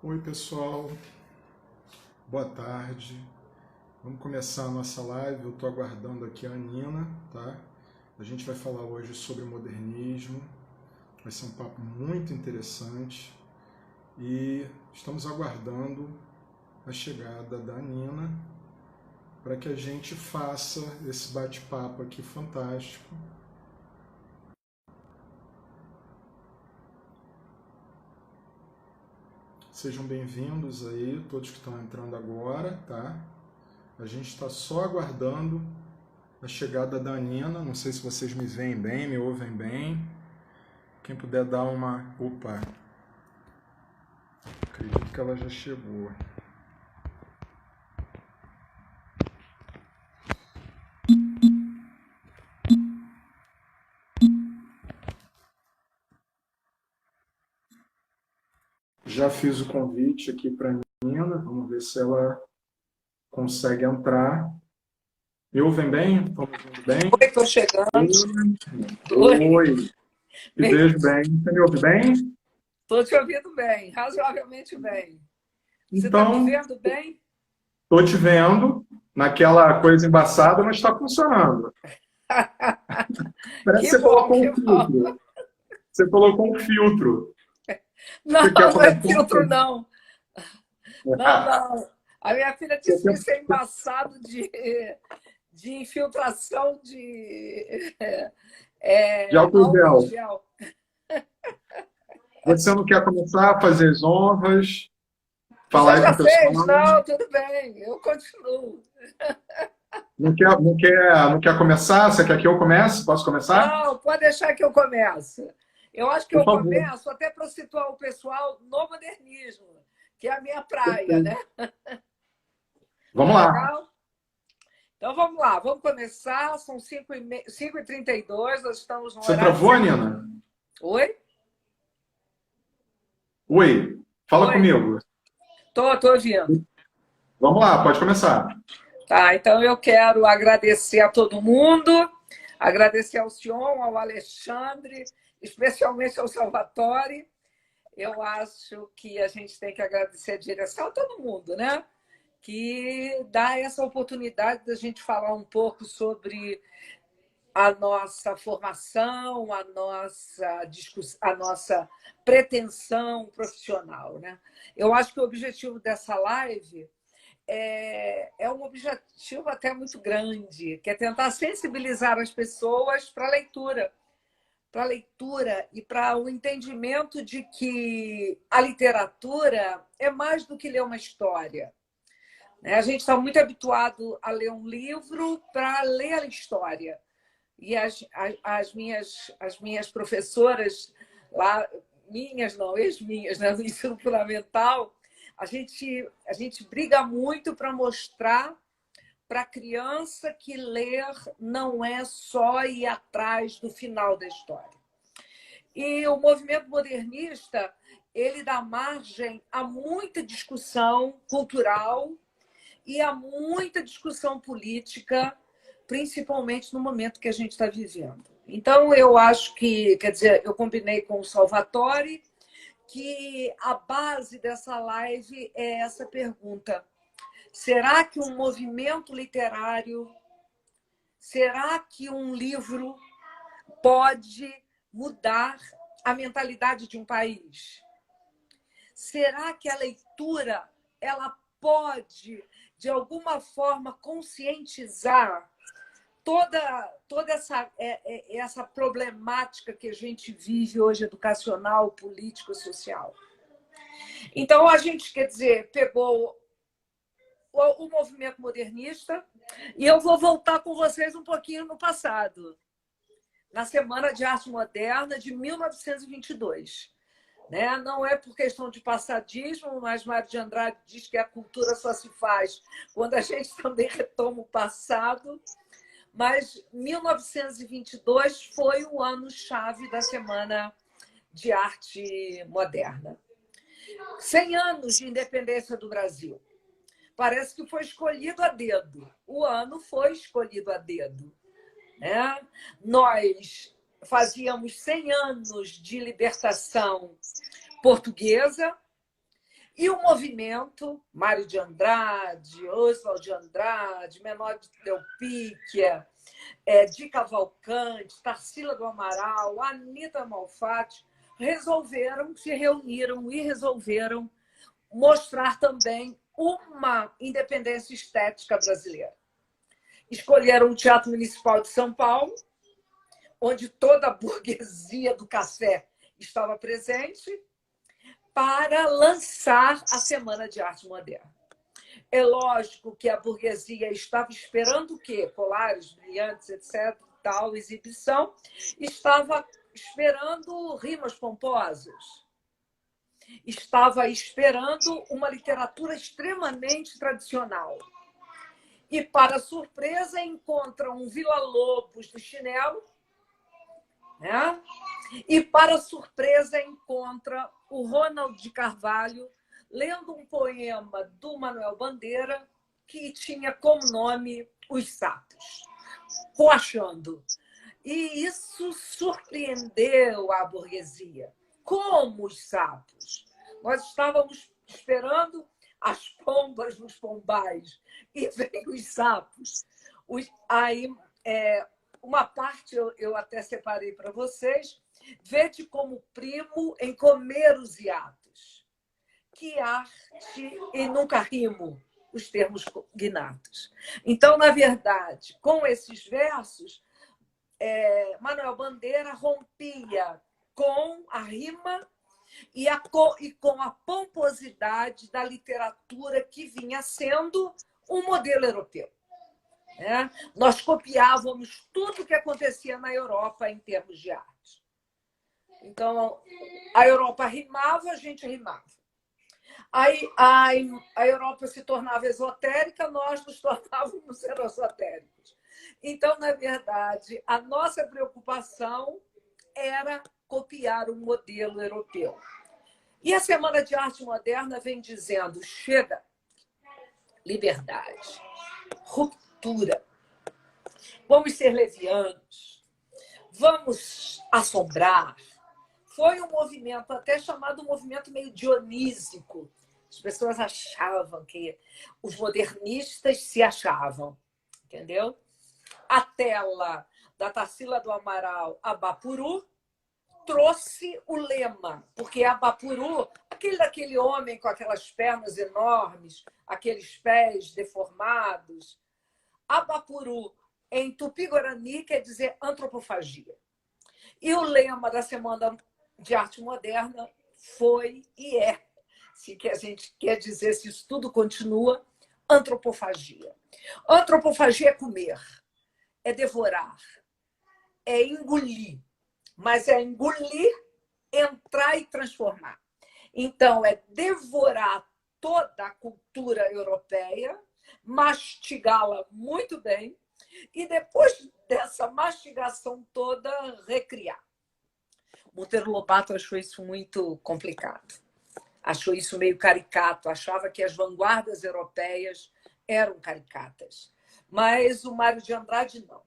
Oi, pessoal. Boa tarde. Vamos começar a nossa live. Eu estou aguardando aqui a Nina, tá? A gente vai falar hoje sobre modernismo. Vai ser um papo muito interessante e estamos aguardando a chegada da Nina para que a gente faça esse bate-papo aqui fantástico. Sejam bem-vindos aí, todos que estão entrando agora, tá? A gente está só aguardando a chegada da Nina. Não sei se vocês me veem bem, me ouvem bem. Quem puder dar uma... Opa! Acredito que ela já chegou. Já fiz o convite aqui para a Nina. Vamos ver se ela consegue entrar. Me ouvem bem? Estão me ouvindo bem? Oi, estou chegando. Oi. Te vejo bem. Você me ouve bem? Estou te ouvindo bem, razoavelmente bem. Você está Então, me vendo bem? estou te vendo naquela coisa embaçada, mas está funcionando. Parece que você colocou um filtro. Você colocou um filtro. Não, não é filtro, não. Não, Ah, não. A minha filha disse que isso é embaçado de infiltração de álcool álcool gel. gel. Você não quer começar a fazer as honras? Falar Você aí já com o pessoal? fez? Não, tudo bem, eu continuo. Não quer começar? Você quer que eu comece? Posso começar? Não, pode deixar que eu comece. Eu acho que Por eu favor. começo até para situar o pessoal no modernismo, que é a minha praia, né? Vamos Tá lá. legal? Então vamos lá, vamos começar. São 5h32, nós estamos no Você horário. travou, Nina? Oi? Oi. Fala Oi. comigo. Tô ouvindo. Vamos lá, pode começar. Tá, então eu quero agradecer a todo mundo, agradecer ao Sion, ao Alexandre, especialmente ao Salvatore. Eu acho que a gente tem que agradecer a direção a todo mundo, né? Que dá essa oportunidade da gente falar um pouco sobre a nossa formação, a nossa pretensão profissional, né? Eu acho que o objetivo dessa live é um objetivo até muito grande, que é tentar sensibilizar as pessoas para a leitura e para o entendimento de que a literatura é mais do que ler uma história. A gente está muito habituado a ler um livro para ler a história. E as minhas professoras lá, minhas não, ex-minhas, né, no ensino fundamental, a gente briga muito para mostrar para a criança que ler não é só ir atrás do final da história. E o movimento modernista, ele dá margem a muita discussão cultural e a muita discussão política, principalmente no momento que a gente está vivendo. Então, eu acho que, quer dizer, eu combinei com o Salvatore que a base dessa live é essa pergunta: será que um movimento literário, será que um livro pode mudar a mentalidade de um país? Será que a leitura ela pode, de alguma forma, conscientizar toda essa problemática que a gente vive hoje, educacional, político, social? Então, a gente, quer dizer, pegou o movimento modernista e eu vou voltar com vocês um pouquinho no passado, na Semana de Arte Moderna de 1922. Né? Não é por questão de passadismo, mas Mário de Andrade diz que a cultura só se faz quando a gente também retoma o passado. Mas 1922 foi o ano-chave da Semana de Arte Moderna. 100 anos de independência do Brasil. Parece que foi escolhido a dedo. O ano foi escolhido a dedo. Né? Nós fazíamos 100 anos de libertação portuguesa E o movimento, Mário de Andrade, Oswald de Andrade, Menor de Delpíquia, Di Cavalcante, Tarsila do Amaral, Anita Malfatti, se reuniram e resolveram mostrar também uma independência estética brasileira. Escolheram o Teatro Municipal de São Paulo, onde toda a burguesia do café estava presente, para lançar a Semana de Arte Moderna. É lógico que a burguesia estava esperando o quê? Colares, brilhantes, etc., tal, exibição. Estava esperando rimas pomposas. Estava esperando uma literatura extremamente tradicional. E, para surpresa, encontra um Villa-Lobos de chinelo, né? E, para surpresa, encontra o Ronald de Carvalho lendo um poema do Manuel Bandeira que tinha como nome Os Sapos, coachando. E isso surpreendeu a burguesia. Como os sapos? Nós estávamos esperando as pombas nos pombais e vem os sapos. Aí, uma parte eu até separei para vocês. Vede como primo em comer os hiatos. Que arte e nunca rimo, os termos cognatos. Então, na verdade, com esses versos, Manuel Bandeira rompia com a rima e com a pomposidade da literatura que vinha sendo um modelo europeu. Nós copiávamos tudo o que acontecia na Europa em termos de arte. Então, a Europa rimava, a gente rimava. Aí a Europa se tornava esotérica, nós nos tornávamos esotéricos. Então, na verdade, a nossa preocupação era copiar um modelo europeu. E a Semana de Arte Moderna vem dizendo: chega, liberdade, ruptura, vamos ser levianos, vamos assombrar. Foi um movimento até chamado movimento meio dionísico. As pessoas achavam que os modernistas se achavam, entendeu? A tela da Tarsila do Amaral, Abapuru, trouxe o lema, porque Abapuru, aquele homem com aquelas pernas enormes, aqueles pés deformados, Abapuru, em Tupi-Guarani, quer dizer antropofagia. E o lema da Semana de Arte Moderna foi e é, se que a gente quer dizer, se isso tudo continua, antropofagia. Antropofagia é comer, é devorar, é engolir, mas é engolir, entrar e transformar. Então, é devorar toda a cultura europeia, mastigá-la muito bem e, depois dessa mastigação toda, recriar. Monteiro Lobato achou isso muito complicado. Achou isso meio caricato, achava que as vanguardas europeias eram caricatas. Mas o Mário de Andrade não.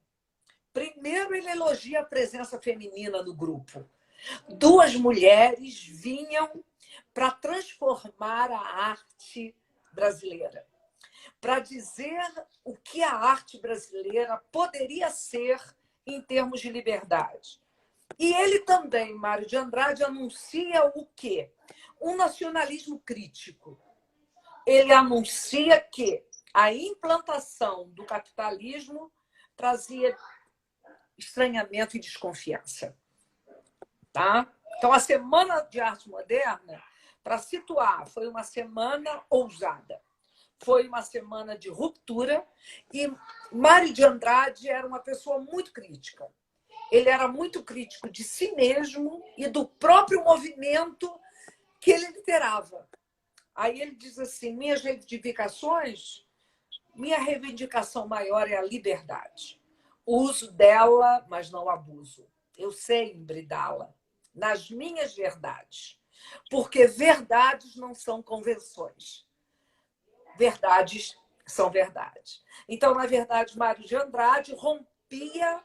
Primeiro, ele elogia a presença feminina no grupo. Duas mulheres vinham para transformar a arte brasileira, para dizer o que a arte brasileira poderia ser em termos de liberdade. E ele também, Mário de Andrade, anuncia o quê? Um nacionalismo crítico. Ele anuncia que a implantação do capitalismo trazia estranhamento e desconfiança. Tá? Então, a Semana de Arte Moderna, para situar, foi uma semana ousada. Foi uma semana de ruptura e Mário de Andrade era uma pessoa muito crítica. Ele era muito crítico de si mesmo e do próprio movimento que ele liderava. Aí ele diz assim: minha reivindicação maior é a liberdade. O uso dela, mas não o abuso. Eu sei embridá-la nas minhas verdades. Porque verdades não são convenções. Verdades são verdades. Então, na verdade, Mário de Andrade rompia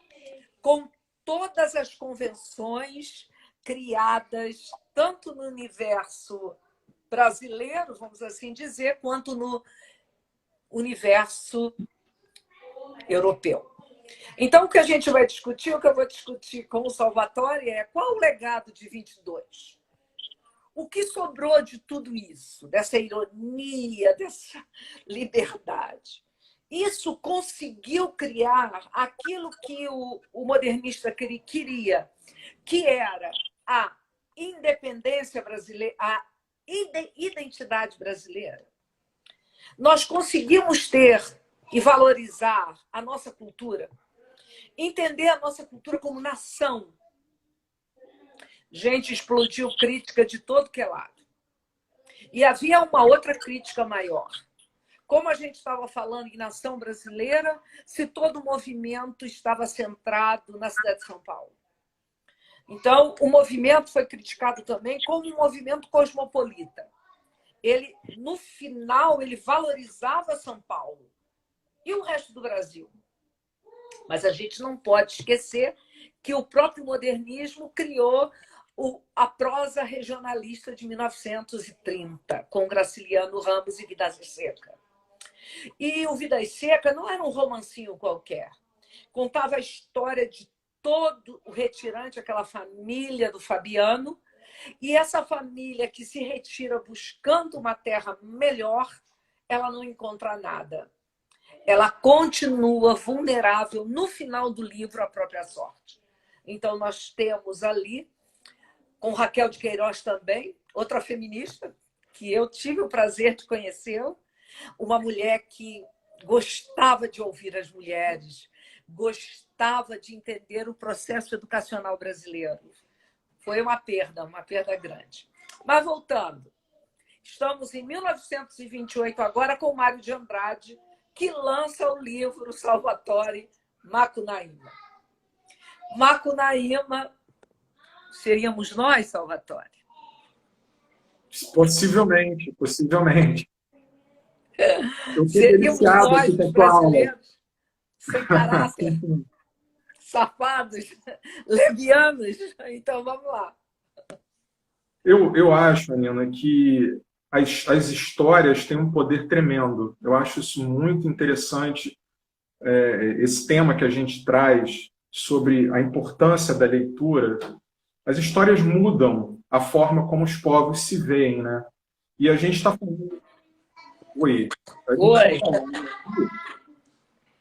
com todas as convenções criadas tanto no universo brasileiro, vamos assim dizer, quanto no universo europeu. Então, o que a gente vai discutir, o que eu vou discutir com o Salvatore é qual o legado de 22? O que sobrou de tudo isso, dessa ironia, dessa liberdade? Isso conseguiu criar aquilo que o modernista queria, que era a independência brasileira, a identidade brasileira. Nós conseguimos ter e valorizar a nossa cultura, entender a nossa cultura como nação. Gente, explodiu crítica de todo que é lado. E havia uma outra crítica maior. Como a gente estava falando em nação brasileira, se todo o movimento estava centrado na cidade de São Paulo. Então, o movimento foi criticado também como um movimento cosmopolita. Ele, no final, ele valorizava São Paulo e o resto do Brasil. Mas a gente não pode esquecer que o próprio modernismo criou a prosa regionalista de 1930, com Graciliano Ramos e Vidas Seca. E o Vidas Seca não era um romancinho qualquer. Contava a história de todo o retirante, aquela família do Fabiano, e essa família que se retira buscando uma terra melhor, ela não encontra nada. Ela continua vulnerável no final do livro à própria sorte. Então, nós temos ali, com Raquel de Queiroz também, outra feminista, que eu tive o prazer de conhecê-la, uma mulher que gostava de ouvir as mulheres, gostava de entender o processo educacional brasileiro. Foi uma perda grande. Mas voltando, estamos em 1928 agora com Mário de Andrade, que lança o livro Salvatore Macunaíma. Macunaíma seríamos nós, Salvatore? Possivelmente, possivelmente. Eu seríamos nós, os brasileiros, sem caráter, safados, levianos. Então, vamos lá. Eu acho, Anina, que as histórias têm um poder tremendo. Eu acho isso muito interessante, esse tema que a gente traz sobre a importância da leitura. As histórias mudam a forma como os povos se veem, né? E a gente está falando... Oi.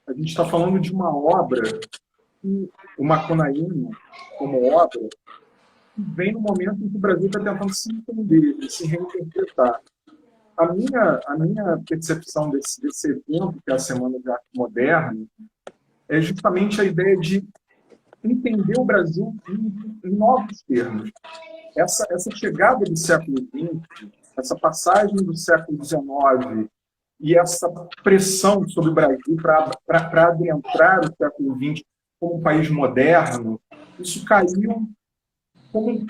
A gente está falando de uma obra, o Macunaíma, como obra, que vem no momento em que o Brasil está tentando se entender, se reinterpretar. A minha percepção desse evento, que é a Semana de Arte Moderna, é justamente a ideia de entender o Brasil em novos termos. Essa chegada do século XX, essa passagem do século XIX e essa pressão sobre o Brasil para adentrar o século XX como um país moderno, isso caiu como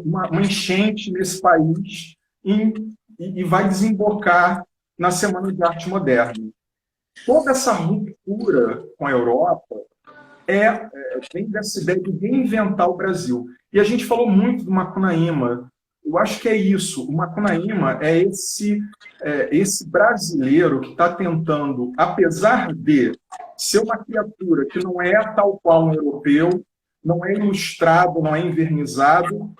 uma enchente nesse país e vai desembocar na Semana de Arte Moderna. Toda essa ruptura com a Europa vem dessa ideia de reinventar o Brasil. E a gente falou muito do Macunaíma. Eu acho que é isso. O Macunaíma é esse brasileiro que está tentando, apesar de ser uma criatura que não é tal qual um europeu, não é ilustrado, não é envernizado.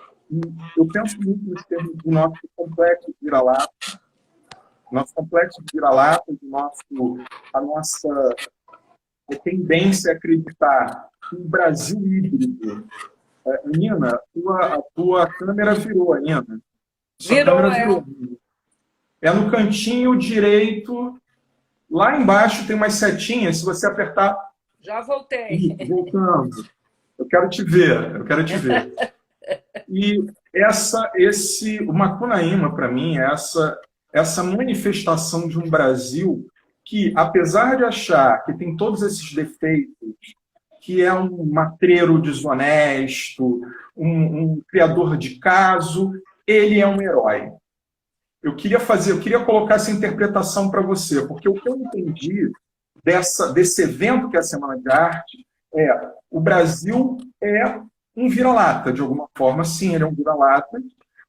Eu penso muito nos termos do nosso complexo de vira-lata, a nossa tendência a acreditar que o Brasil híbrido. Nina, a tua câmera virou, Nina. Virou. É no cantinho direito, lá embaixo tem umas setinhas, se você apertar... Já voltei. Voltando. Eu quero te ver. E o Macunaíma, para mim, é essa manifestação de um Brasil que, apesar de achar que tem todos esses defeitos, que é um matreiro desonesto, um criador de caso, ele é um herói. Eu queria colocar essa interpretação para você, porque o que eu entendi desse evento que é a Semana de Arte o Brasil é um vira-lata, de alguma forma. Sim, ele é um vira-lata,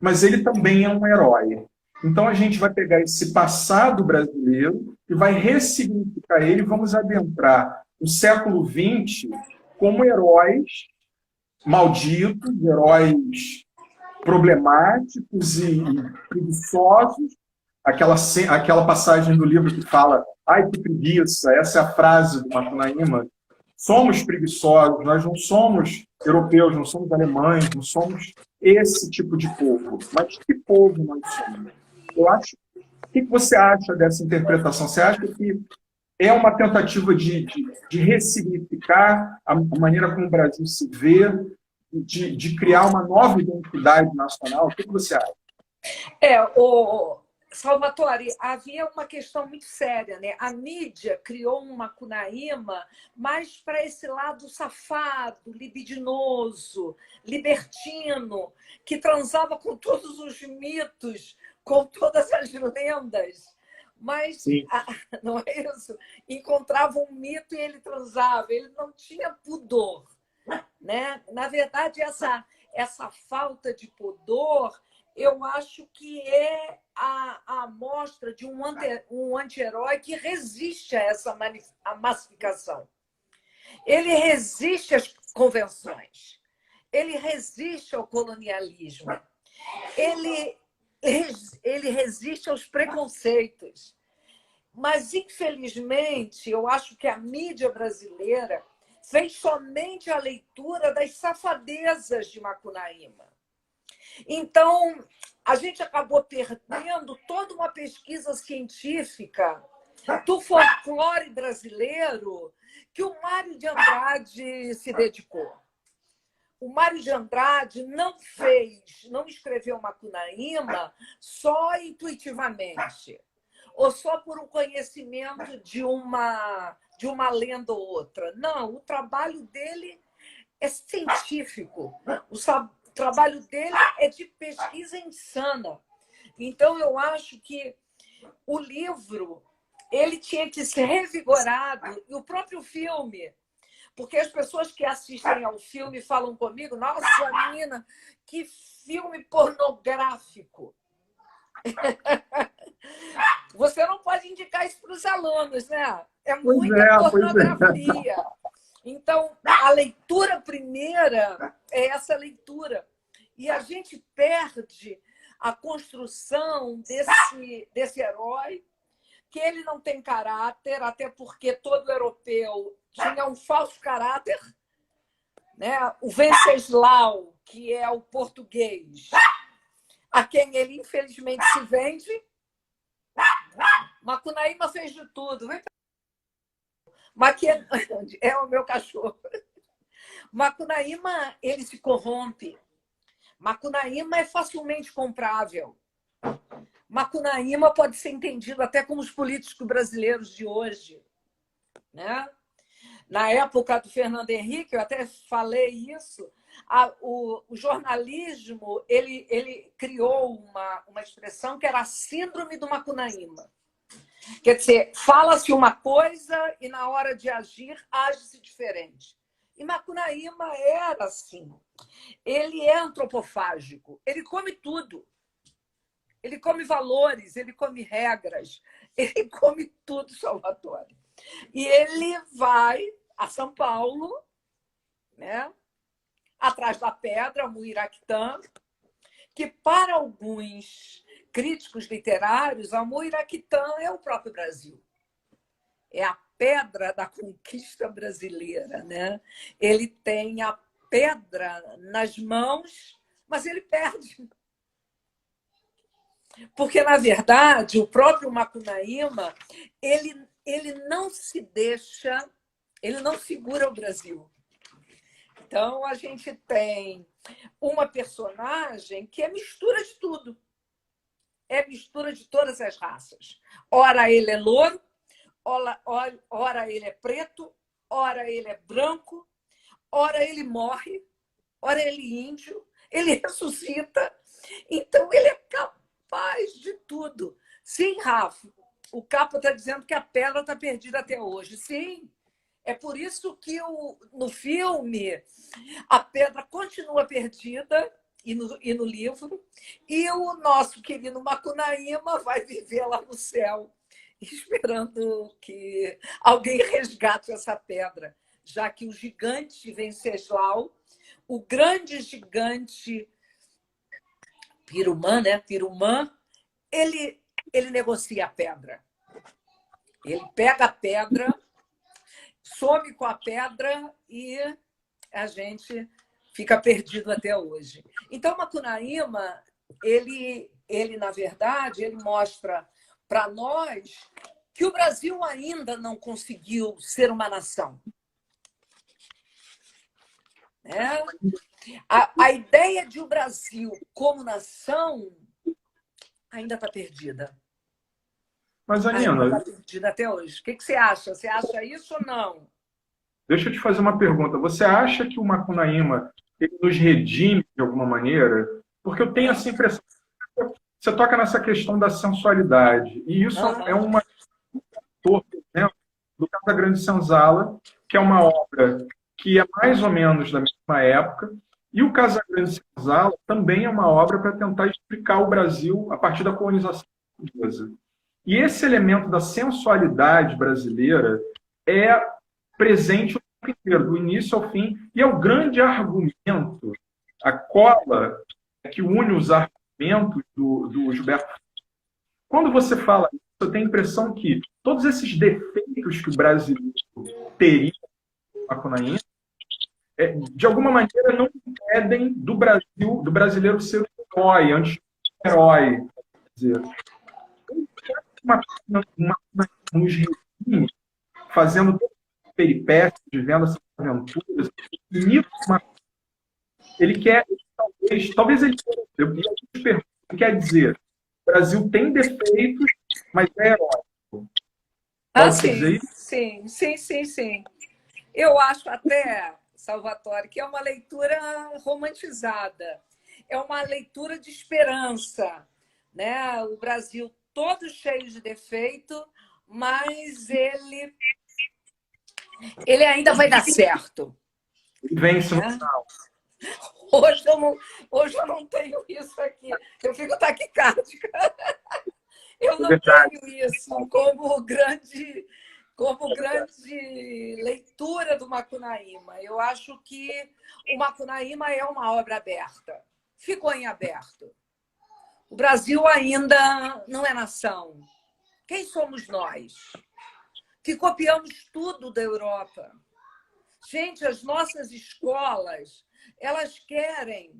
mas ele também é um herói. Então a gente vai pegar esse passado brasileiro e vai ressignificar ele, vamos adentrar o século XX como heróis malditos, heróis problemáticos e preguiçosos. Aquela passagem do livro que fala: ai, que preguiça, essa é a frase do Macunaíma. Somos preguiçosos, nós não somos europeus, não somos alemães, não somos esse tipo de povo. Mas que povo nós somos? Eu acho. O que você acha dessa interpretação? Você acha que é uma tentativa de ressignificar a maneira como o Brasil se vê, de criar uma nova identidade nacional? O que você acha? O Salvatore, havia uma questão muito séria, né? A mídia criou um Macunaíma mais para esse lado safado, libidinoso, libertino, que transava com todos os mitos, com todas as lendas. Mas, não é isso? Encontrava um mito e ele transava. Ele não tinha pudor, né? Na verdade, essa falta de pudor, eu acho que é a amostra de um anti-herói que resiste a essa massificação. Ele resiste às convenções. Ele resiste ao colonialismo. Ele resiste aos preconceitos. Mas, infelizmente, eu acho que a mídia brasileira fez somente a leitura das safadezas de Macunaíma. Então, a gente acabou perdendo toda uma pesquisa científica do folclore brasileiro que o Mário de Andrade se dedicou. O Mário de Andrade não escreveu Macunaíma só intuitivamente, ou só por um conhecimento de uma lenda ou outra. Não, o trabalho dele é científico. O trabalho dele é de pesquisa insana. Então, eu acho que o livro ele tinha que ser revigorado, e o próprio filme, porque as pessoas que assistem ao filme falam comigo: nossa, menina, que filme pornográfico. Você não pode indicar isso para os alunos, né? É muita pornografia. Então, a leitura primeira é essa leitura. E a gente perde a construção desse herói, que ele não tem caráter, até porque todo europeu tinha um falso caráter, né? O Venceslau, que é o português, a quem ele infelizmente se vende. Macunaíma fez de tudo. É o meu cachorro. Macunaíma, ele se corrompe. Macunaíma é facilmente comprável. Macunaíma pode ser entendido até como os políticos brasileiros de hoje, né? Na época do Fernando Henrique, eu até falei isso, o jornalismo ele criou uma expressão que era a síndrome do Macunaíma. Quer dizer, fala-se uma coisa e na hora de agir, age-se diferente. E Macunaíma era assim. Ele é antropofágico, ele come tudo. Ele come valores, ele come regras, ele come tudo, Salvatore. E ele vai a São Paulo, né? Atrás da pedra, Muiraquitã, que para alguns críticos literários, a Muiraquitã é o próprio Brasil. É a pedra da conquista brasileira, né? Ele tem a pedra nas mãos, mas ele perde. Porque, na verdade, o próprio Macunaíma, ele não se deixa, ele não segura o Brasil. Então, a gente tem uma personagem que é mistura de tudo. É mistura de todas as raças. Ora ele é louro, ora ele é preto, ora ele é branco, ora ele morre, ora ele é índio, ele ressuscita. Então, ele é capaz de tudo. Sim, Rafa, o Capa está dizendo que a pedra está perdida até hoje. Sim, é por isso que no filme a pedra continua perdida e no livro, e o nosso querido Macunaíma vai viver lá no céu, esperando que alguém resgate essa pedra, já que o gigante Venceslau, o grande gigante Pirumã, né? Pirumã, ele negocia a pedra. Ele pega a pedra, some com a pedra e a gente fica perdido até hoje. Então, Macunaíma, ele na verdade, ele mostra para nós que o Brasil ainda não conseguiu ser uma nação. Né? A ideia de o Brasil como nação ainda está perdida. Mas, Anina, ainda está perdida até hoje. O que você acha? Você acha isso ou não? deixa eu te fazer uma pergunta. Você acha que o Macunaíma ele nos redime de alguma maneira? Porque eu tenho essa impressão. Você toca nessa questão da sensualidade. E isso é uma por exemplo, do Casagrande Senzala, que é uma obra que é mais ou menos da mesma época, e o Casagrande Senzala também é uma obra para tentar explicar o Brasil a partir da colonização portuguesa. E esse elemento da sensualidade brasileira é presente o tempo inteiro, do início ao fim, e é o grande argumento, a cola que une os argumentos do Gilberto. Quando você fala isso, eu tenho a impressão que todos esses defeitos que o brasileiro teria com a Macunaíma, de alguma maneira não impedem do brasileiro ser um herói, antes de um herói. Quer dizer, uma nos redime, fazendo peripécias, vivendo essas aventuras, ele quer, talvez ele quer dizer, o Brasil tem defeitos, mas é heróico. Pode dizer isso? Sim. Eu acho até, Salvatore, que é uma leitura romantizada. É uma leitura de esperança. Né? O Brasil todo cheio de defeito, mas ele ainda vai dar certo. Ele vence no final. Hoje eu não tenho isso aqui. Eu fico taquicárdica. Eu não tenho isso como grande leitura do Macunaíma. Eu acho que o Macunaíma é uma obra aberta. Ficou em aberto. O Brasil ainda não é nação. Quem somos nós? Que copiamos tudo da Europa. Gente, as nossas escolas, elas querem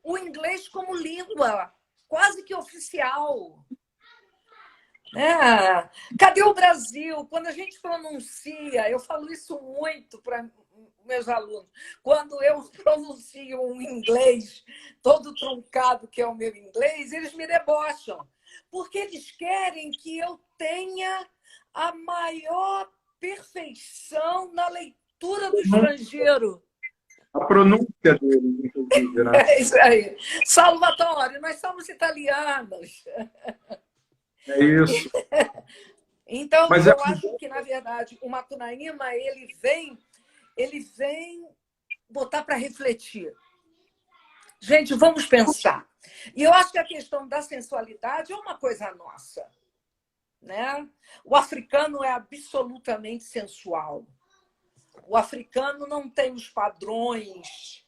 o inglês como língua quase que oficial. Cadê o Brasil? Quando a gente pronuncia, eu falo isso muito para meus alunos, quando eu pronuncio um inglês todo truncado, que é o meu inglês, eles me debocham, porque eles querem que eu tenha a maior perfeição na leitura do estrangeiro. A pronúncia dele, inclusive, né? É isso aí. Salvatore, nós somos italianos. É isso. Então, eu acho que, na verdade, o Macunaíma ele vem botar para refletir. Gente, vamos pensar. E eu acho que a questão da sensualidade é uma coisa nossa. Né? O africano é absolutamente sensual. O africano não tem os padrões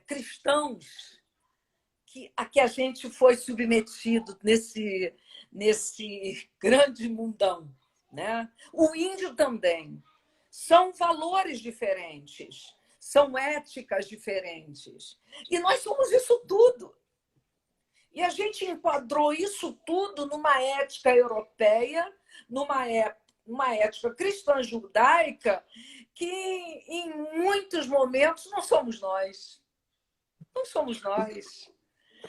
cristãos a que a gente foi submetido nesse grande mundão. Né? O índio também. São valores diferentes, são éticas diferentes. E nós somos isso tudo. E a gente enquadrou isso tudo numa ética europeia, numa ética cristã judaica, que em muitos momentos não somos nós. Não somos nós.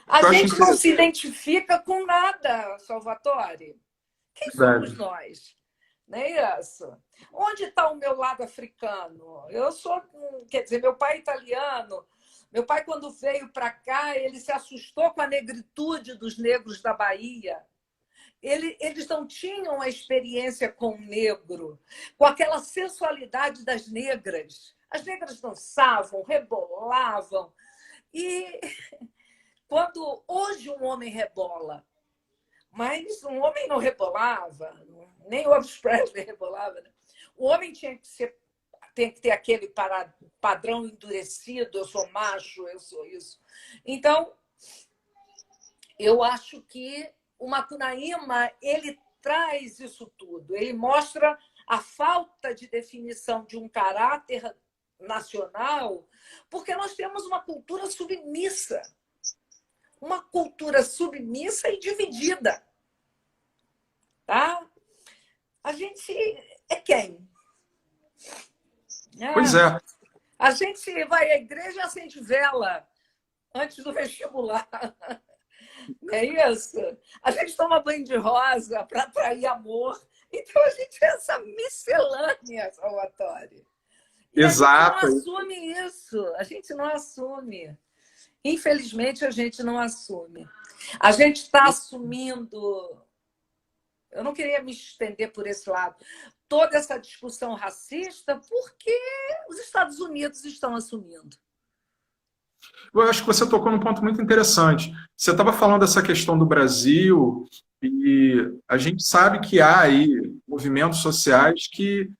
A gente não se identifica com nada, Salvatore. Quem somos nós? Não é isso? Onde está o meu lado africano? Quer dizer, meu pai é italiano. Meu pai, quando veio para cá, ele se assustou com a negritude dos negros da Bahia. Eles não tinham a experiência com o negro, com aquela sensualidade das negras. As negras dançavam, rebolavam, E quando hoje um homem rebola, mas um homem não rebolava, nem o Elvis Presley rebolava, né? O homem tem que ter aquele padrão endurecido, eu sou macho, eu sou isso. Então, eu acho que o Macunaíma, ele traz isso tudo. Ele mostra a falta de definição de um caráter nacional, porque nós temos uma cultura submissa. Uma cultura submissa e dividida. Tá? A gente é quem? Pois é. A gente vai à igreja e acende vela antes do vestibular. É isso? A gente toma banho de rosa para atrair amor. Então, a gente é essa miscelânea, Salvatore. E Exato. a gente não assume isso. A gente não assume. Infelizmente, a gente não assume. A gente está assumindo... Eu não queria me estender por esse lado. Toda essa discussão racista porque os Estados Unidos estão assumindo. Eu acho que você tocou num ponto muito interessante. Você estava falando dessa questão do Brasil e a gente sabe que há aí movimentos sociais que,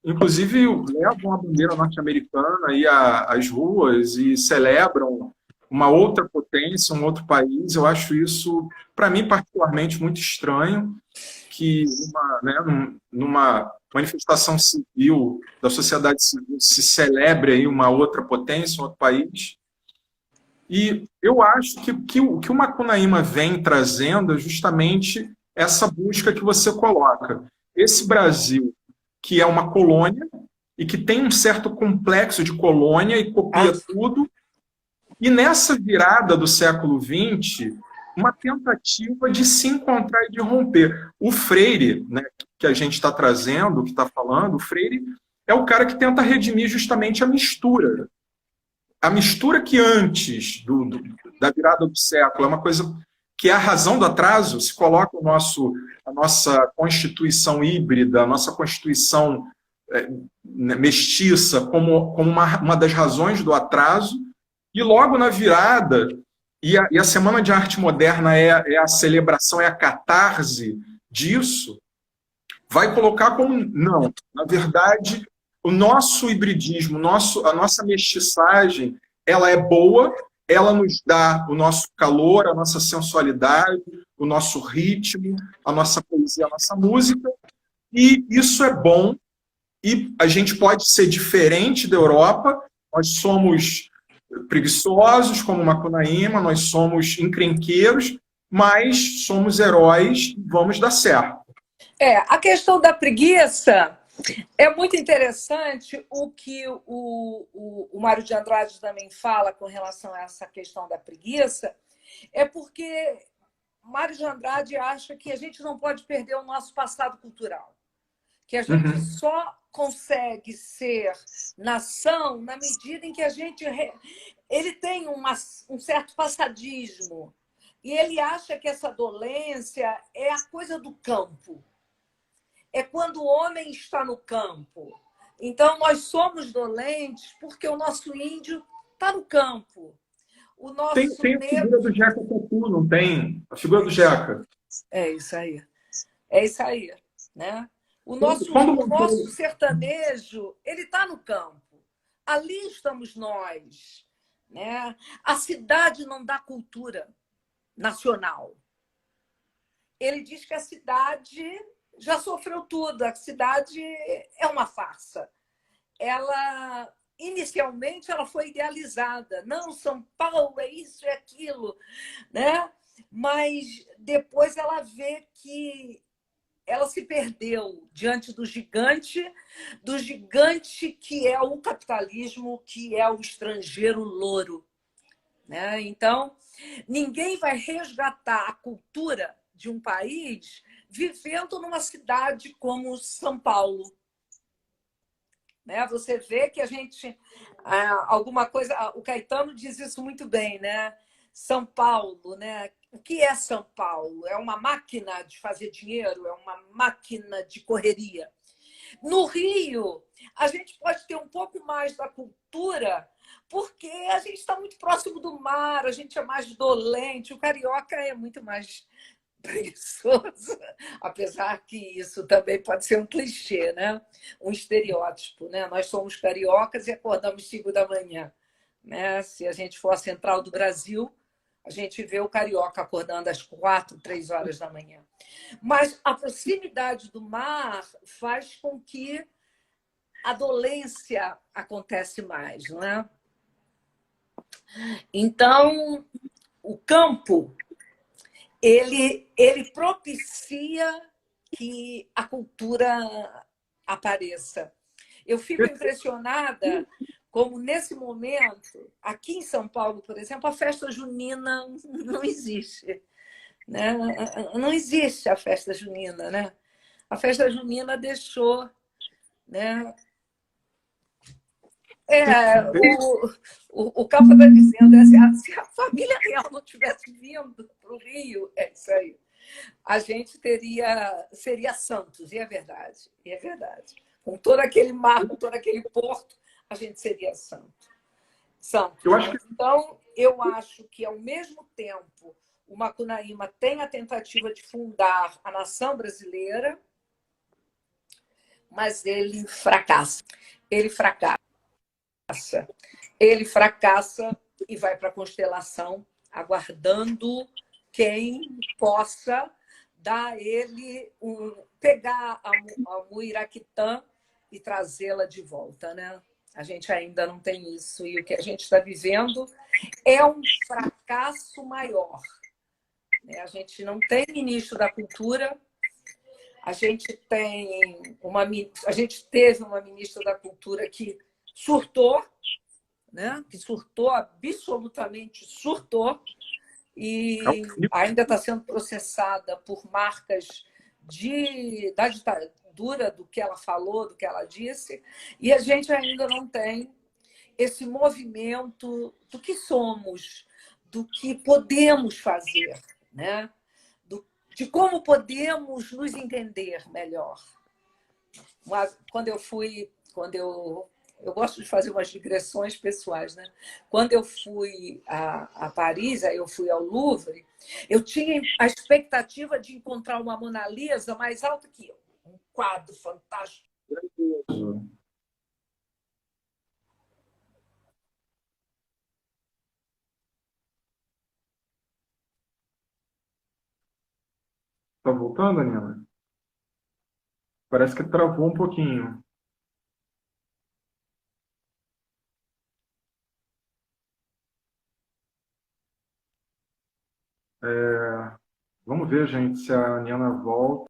inclusive, levam a bandeira norte-americana aí às ruas e celebram uma outra potência, um outro país. Eu acho isso, para mim, particularmente muito estranho, que numa manifestação civil, da sociedade civil, se celebre aí uma outra potência, um outro país. E eu acho que o Macunaíma vem trazendo é justamente essa busca que você coloca. Esse Brasil, que é uma colônia e que tem um certo complexo de colônia e copia tudo, e nessa virada do século XX, uma tentativa de se encontrar e de romper. O Freire, né, que a gente está trazendo, que está falando, o Freire é o cara que tenta redimir justamente a mistura. A mistura que antes da virada do século é uma coisa que é a razão do atraso, se coloca a nossa Constituição híbrida, a nossa Constituição mestiça como uma das razões do atraso, e logo na virada, e a Semana de Arte Moderna é a celebração, é a catarse disso, vai colocar como não. Na verdade, o nosso hibridismo, a nossa mestiçagem, ela é boa, ela nos dá o nosso calor, a nossa sensualidade, o nosso ritmo, a nossa poesia, a nossa música, e isso é bom, e a gente pode ser diferente da Europa, nós somos preguiçosos, como Macunaíma, nós somos encrenqueiros, mas somos heróis, vamos dar certo. A questão da preguiça é muito interessante o que o Mário de Andrade também fala com relação a essa questão da preguiça, é porque Mário de Andrade acha que a gente não pode perder o nosso passado cultural, que a gente só consegue ser nação na medida em que a gente... Ele tem um certo passadismo e ele acha que essa dolência é a coisa do campo. É quando o homem está no campo. Então, nós somos dolentes porque o nosso índio está no campo. O nosso tem a figura do Jeca Cocu, não tem? A figura do Jeca. É isso aí. É isso aí. Né? O nosso sertanejo, ele está no campo. Ali estamos nós. Né? A cidade não dá cultura nacional. Ele diz que a cidade já sofreu tudo. A cidade é uma farsa. Inicialmente, ela foi idealizada. Não, São Paulo é isso, é aquilo. Né? Mas depois ela vê que ela se perdeu diante do gigante que é o capitalismo, que é o estrangeiro louro. Né? Então, ninguém vai resgatar a cultura de um país vivendo numa cidade como São Paulo. Né? Você vê que a gente... alguma coisa... O Caetano diz isso muito bem, né? São Paulo, né? O que é São Paulo? É uma máquina de fazer dinheiro? É uma máquina de correria? No Rio, a gente pode ter um pouco mais da cultura, Porque a gente está muito próximo do mar, a gente é mais dolente, o carioca é muito mais preguiçoso, apesar que isso também pode ser um clichê, né? Um estereótipo, né? Nós somos cariocas e acordamos 5 da manhã, né? Se a gente for à central do Brasil, a gente vê o carioca acordando às 4, 3 horas da manhã. Mas a proximidade do mar faz com que a dolência acontece mais, não é? Então, o campo ele propicia que a cultura apareça. Eu fico impressionada como, nesse momento, aqui em São Paulo, por exemplo, a festa junina não existe. Né? Não existe a festa junina. Né? A festa junina deixou... Né? O Capa está dizendo, se a família real não tivesse vindo para o Rio, é isso aí, a gente seria Santos, e é verdade, e é verdade. Com todo aquele mar, com todo aquele porto, a gente seria Santos. Então, eu acho que, ao mesmo tempo, o Macunaíma tem a tentativa de fundar a nação brasileira, mas ele fracassa. Ele fracassa e vai para a constelação, aguardando quem possa dar ele pegar a Muiraquitã e trazê-la de volta, né? A gente ainda não tem isso. E o que a gente está vivendo é um fracasso maior. A gente não tem ministro da Cultura, a gente teve uma ministra da Cultura que surtou, né? Que surtou, absolutamente surtou, e ainda está sendo processada por marcas da ditadura, do que ela falou, do que ela disse, e a gente ainda não tem esse movimento do que somos, do que podemos fazer, né? De como podemos nos entender melhor. Eu gosto de fazer umas digressões pessoais, né? Quando eu fui a Paris, aí eu fui ao Louvre, eu tinha a expectativa de encontrar uma Mona Lisa mais alta que eu. Um quadro fantástico. Tá voltando, Anila? Parece que travou um pouquinho. Vamos ver, gente, se a Nina volta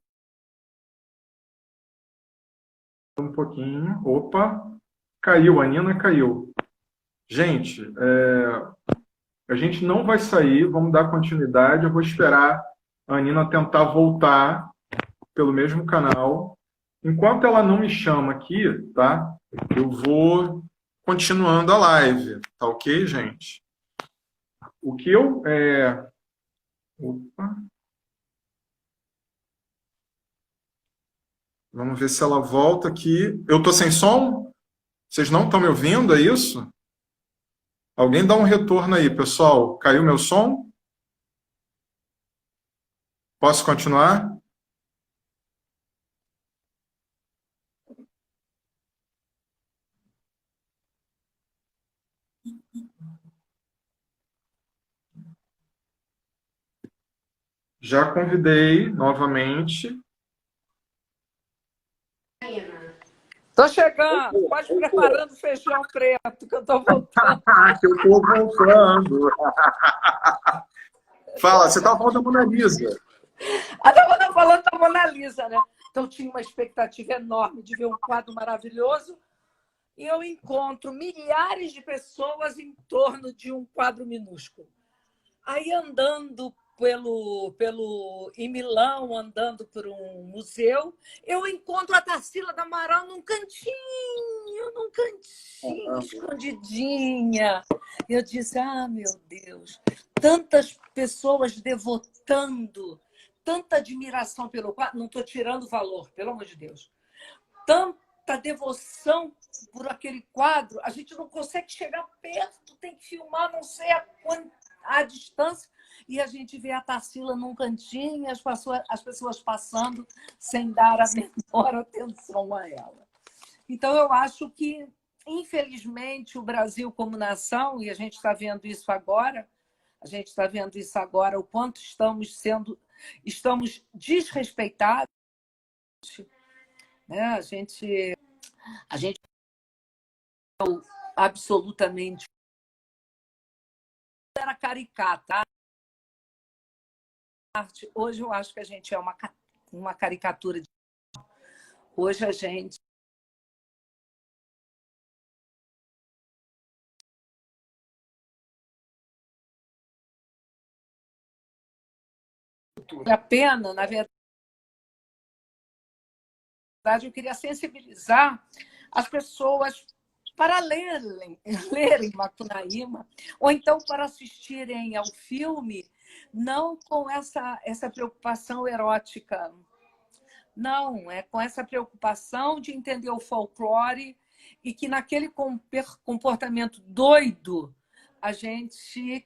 um pouquinho. Opa, caiu, a Nina caiu. Gente, a gente não vai sair, vamos dar continuidade. Eu vou esperar a Nina tentar voltar pelo mesmo canal. Enquanto ela não me chama aqui, tá? Eu vou continuando a live, tá ok, gente? O que eu... Opa. Vamos ver se ela volta aqui. Eu tô sem som? Vocês não estão me ouvindo, é isso? Alguém dá um retorno aí, pessoal. Caiu meu som? Posso continuar? Já convidei novamente. Estou chegando. Pode preparando o feijão preto, que eu estou voltando. Que eu estou voltando. Fala, você estava falando da Mona Lisa. Estava falando da Mona Lisa, né? Então, tinha uma expectativa enorme de ver um quadro maravilhoso e eu encontro milhares de pessoas em torno de um quadro minúsculo. Aí, andando em Milão, andando por um museu, eu encontro a Tarsila do Amaral num cantinho, escondidinha. Eu disse, meu Deus, tantas pessoas devotando, tanta admiração pelo quadro, não estou tirando valor, pelo amor de Deus, devoção por aquele quadro, a gente não consegue chegar perto, tem que filmar não sei a distância, e a gente vê a Tarsila num cantinho, as pessoas passando sem dar a menor atenção a ela. Então, eu acho que, infelizmente, o Brasil como nação, e a gente está vendo isso agora, o quanto estamos desrespeitados, né? A gente absolutamente era caricata. Hoje eu acho que a gente é uma caricatura. Hoje a gente a pena, na verdade, eu queria sensibilizar as pessoas para lerem Macunaíma, ou então para assistirem ao filme, não com essa preocupação erótica, não, é com essa preocupação de entender o folclore e que naquele comportamento doido a gente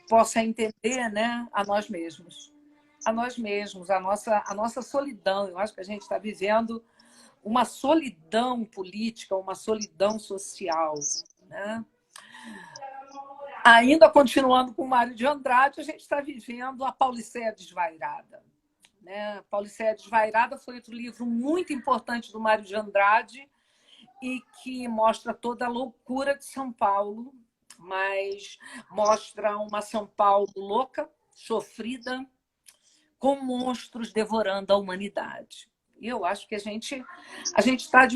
possa entender, né, a nós mesmos, a nossa solidão. Eu acho que a gente está vivendo uma solidão política, uma solidão social, né? Ainda continuando com o Mário de Andrade, a gente está vivendo a Pauliceia Desvairada, né? Pauliceia Desvairada foi outro livro muito importante do Mário de Andrade e que mostra toda a loucura de São Paulo, mas mostra uma São Paulo louca, sofrida, com monstros devorando a humanidade. E eu acho que a gente está,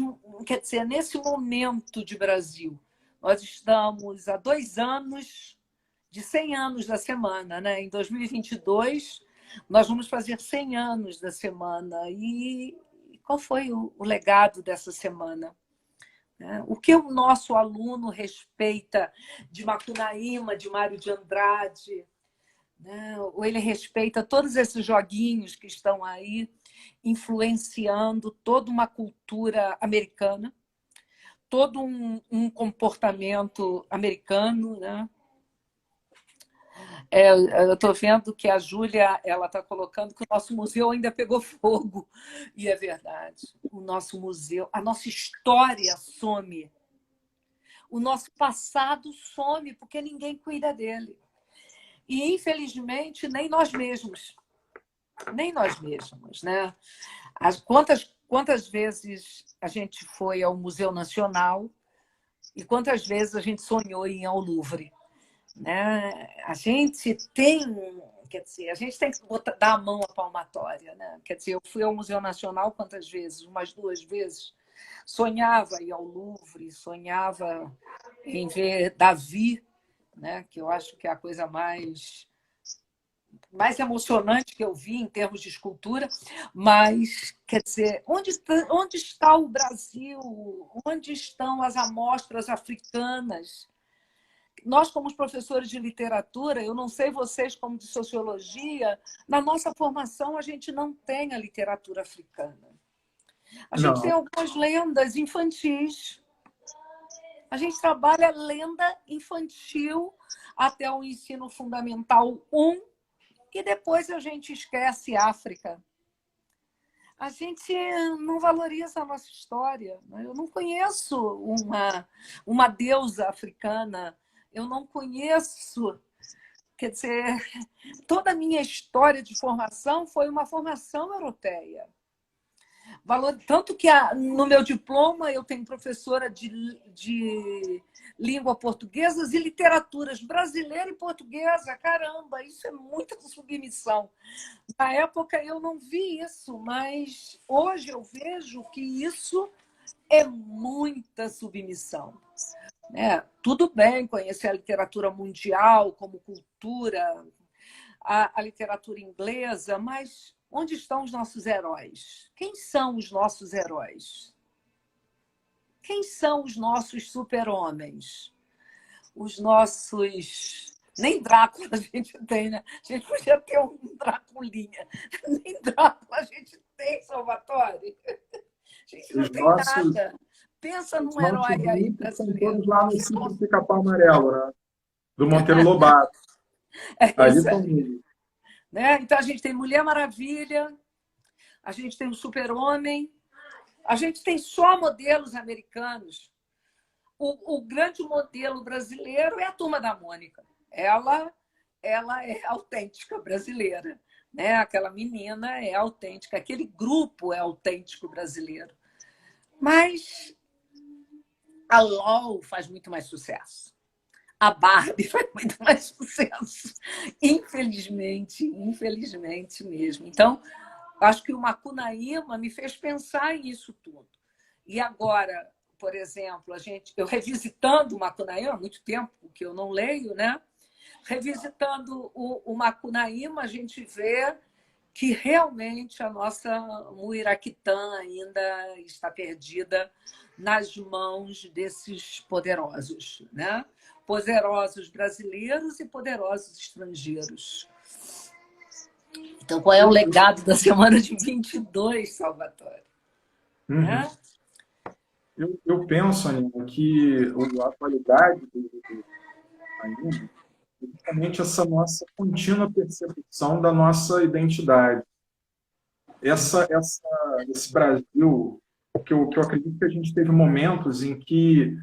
quer dizer, nesse momento de Brasil. Nós estamos há 2 anos de 100 anos da semana, né? Em 2022, nós vamos fazer 100 anos da semana. E qual foi o legado dessa semana? O que o nosso aluno respeita de Macunaíma, de Mário de Andrade, né? Ou ele respeita todos esses joguinhos que estão aí influenciando toda uma cultura americana, todo um comportamento americano, né? Eu estou vendo que a Júlia está colocando que o nosso museu ainda pegou fogo. E é verdade. O nosso museu, a nossa história some. O nosso passado some, porque ninguém cuida dele. E, infelizmente, nem nós mesmos. Nem nós mesmos, né? Quantas vezes a gente foi ao Museu Nacional e quantas vezes a gente sonhou em ir ao Louvre, né? A gente tem que dar a mão à palmatória, né? Quer dizer, eu fui ao Museu Nacional quantas vezes? Umas 2 vezes. Sonhava em ir ao Louvre, sonhava em ver Davi, né? Que eu acho que é a coisa mais emocionante que eu vi em termos de escultura, mas, quer dizer, onde está o Brasil? Onde estão as amostras africanas? Nós, como professores de literatura, eu não sei vocês como de sociologia, na nossa formação a gente não tem a literatura africana. A gente tem algumas lendas infantis. A gente trabalha lenda infantil até o ensino fundamental 1, e depois a gente esquece África. A gente não valoriza a nossa história. Eu não conheço uma deusa africana. Eu não conheço... Quer dizer, toda a minha história de formação foi uma formação europeia. Tanto que no meu diploma eu tenho professora de língua portuguesa e literaturas brasileira e portuguesa. Caramba, isso é muita submissão. Na época eu não vi isso, mas hoje eu vejo que isso é muita submissão. Tudo bem conhecer a literatura mundial como cultura, a literatura inglesa, mas onde estão os nossos heróis? Quem são os nossos heróis? Quem são os nossos super-homens? Os nossos... Nem Drácula a gente tem, né? A gente podia ter um Draculinha. Nem Drácula a gente tem, Salvatore. A gente não Os tem nossos, nada. Pensa os num nossos herói aí ricos estão brasileiro. todos lá no sítio do Pica-Pau Amarelo, né? Do Monteiro Lobato. É Ali isso estão aí. eles. Né? Então, a gente tem Mulher Maravilha, a gente tem o Super-Homem, a gente tem só modelos americanos. O grande modelo brasileiro é a Turma da Mônica. Ela é autêntica brasileira. Né? Aquela menina é autêntica, aquele grupo é autêntico brasileiro. Mas a LOL faz muito mais sucesso. A Barbie faz muito mais sucesso. Infelizmente mesmo. Então, acho que o Macunaíma me fez pensar nisso tudo. E agora, por exemplo, eu revisitando o Macunaíma, há muito tempo que eu não leio, né? Revisitando o Macunaíma, a gente vê que realmente a nossa Muiraquitã ainda está perdida nas mãos desses poderosos, né? Poderosos brasileiros e poderosos estrangeiros. Então, qual é o legado da semana de 22, Salvatore? Né? Eu penso, Aninha, que a atualidade do Aninha é justamente essa nossa contínua percepção da nossa identidade. Esse Brasil, que eu acredito que a gente teve momentos em que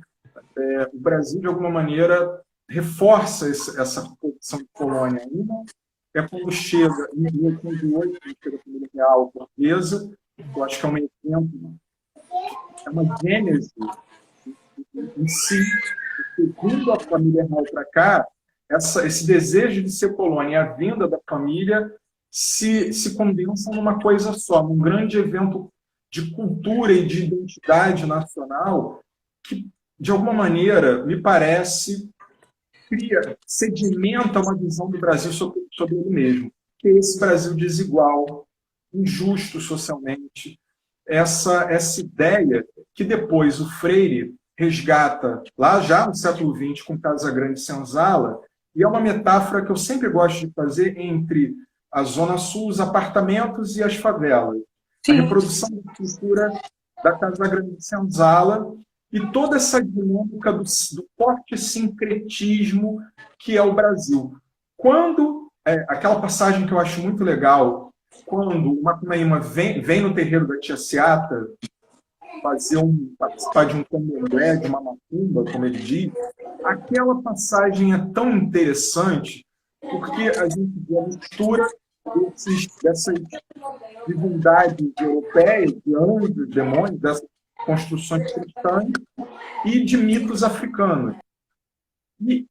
o Brasil, de alguma maneira, reforça essa posição de colônia. Uma é quando chega, em 1808, quando chega a família real portuguesa, eu acho que é um exemplo, é uma gênese em si, porque vindo a família real para cá, esse desejo de ser colônia e a vinda da família se condensam numa coisa só, num grande evento de cultura e de identidade nacional que, de alguma maneira, me parece, sedimenta uma visão do Brasil sobre ele mesmo, que é esse Brasil desigual, injusto socialmente, essa ideia que depois o Freire resgata lá já no século XX com Casa Grande e Senzala, e é uma metáfora que eu sempre gosto de fazer entre a Zona Sul, os apartamentos e as favelas. Sim. A reprodução da cultura da Casa Grande e Senzala e toda essa dinâmica do forte sincretismo que é o Brasil. Quando, aquela passagem que eu acho muito legal, quando o Macunaíma vem no terreiro da Tia Seata participar de um candomblé, de uma macumba, como ele diz, aquela passagem é tão interessante porque a gente vê a mistura dessas divindades europeias, de anjos, demônios, dessas construções cristãs e de mitos africanos. E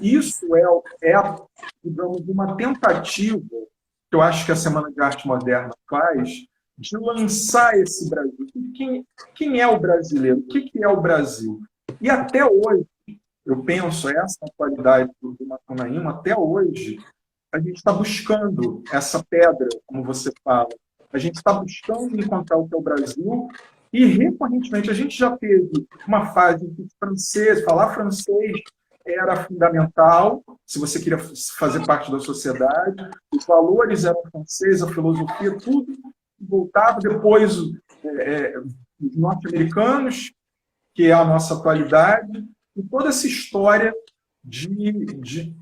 isso digamos, uma tentativa que eu acho que a Semana de Arte Moderna faz de lançar esse Brasil. Quem é o brasileiro? O que é o Brasil? E até hoje, eu penso, essa atualidade do Macunaíma, até hoje, a gente está buscando essa pedra, como você fala. A gente está buscando encontrar o que é o Brasil e, recorrentemente, a gente já teve uma fase em que falar francês era fundamental, se você queria fazer parte da sociedade, os valores eram franceses, a filosofia, tudo voltava. Depois, os norte-americanos, que é a nossa atualidade, e toda essa história de